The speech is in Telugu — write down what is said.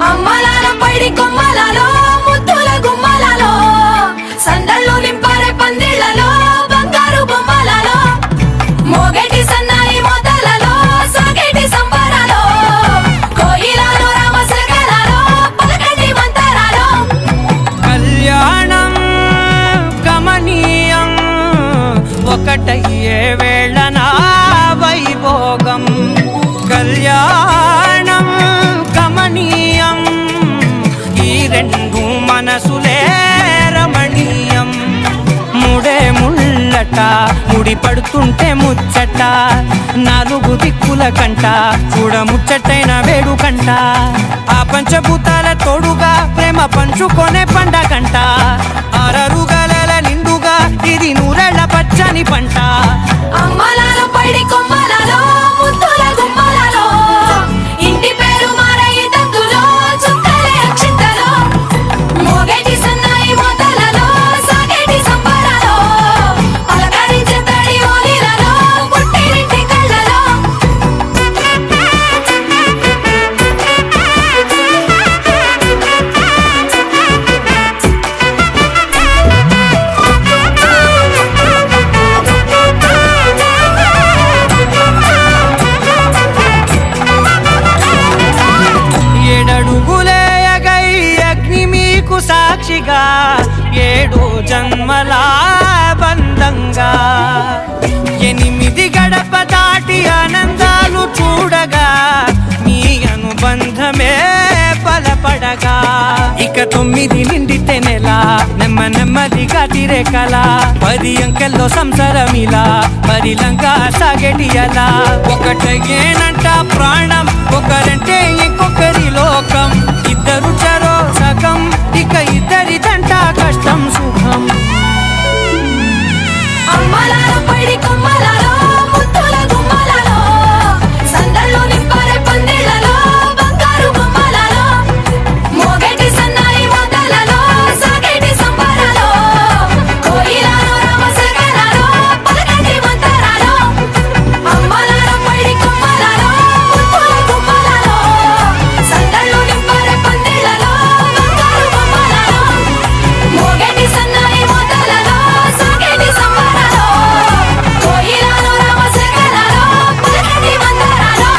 అమ్మలాల పైడి కొమ్మలలో ముత్తుల గుమ్మలలో సందళ్ళు నింపారే పందిళ్లలో బంగారు బొమ్మలలో మోగేటి సన్నాయి మోతలలో సాగేటి సంబరాలో కోయిలలో రామసగలలో పలకటి మంతరాలో కళ్యాణం గమనీయం ఒకటయ్యే వేళనా వైభోగం కళ్యాణం గమనీయం ఈ రెండు మనసులే రమణీయం ముడే ముళ్ళట ముడి పడుతుంటే ముచ్చట నాలుగు దిక్కుల కంట చూడ ముచ్చటైన వేడుకంట ఆ పంచభూతాల తోడుగా ప్రేమ పంచుకొనే పండగంట ఆరరుగల నిండుగా ఇది నూరెళ్ళ పచ్చని పంట అమ్మలాల పైడి కొమ్మలలో ముత్తుల గుమ్మలలో ఇంటి పేరు మారయి తందులో చుక్కలే అక్షింతలో మోగేటి సన్నాయి మోతలలో సాగేటి సంబరాలో పలకరించే తడి ఓలిలలో పుట్టినింటి కళ్ళలో ఏడడుగులే ఎగై అగ్ని మీకు సాక్షిగా ఏడు జన్మల బంధంగా ఎనిమిది గడప దాటి ఆనందాలు చూడగా మీ అనుబంధమే బలపడగా ఇక 9 నిండితే నెల నెమ్మదిగా తిరే కల 10 అంకెల్లో సంసారమిలా పరిలంగా సాగేటి అలా ఒకటేనంట ప్రాణం ఒకరంటే ఇంకొకరి లోకం ఇద్దరు చరో సగం ఇక ఇద్దరిదంట కష్టం సుఖం అమ్మలాల పైడి కొమ్మలలో ముత్తుల గుమ్మలలో సందళ్ళు నింపారే పందిళ్లలో బంగారు బొమ్మలలో మోగేటి సన్నాయి మోతలలో సాగేటి సంబరాలో కోయిలలో రామసగలలో పలకటి మంతరాలో అమ్మలాల పైడి కొమ్మలలో ముత్తుల గుమ్మలలో సందళ్ళు నింపారే పందిళ్లలో బంగారు బొమ్మలలో మోగేటి సన్నాయి మోతలలో సాగేటి సంబరాలో కోయిలలో రామసగలలో పలకటి మంతరాలో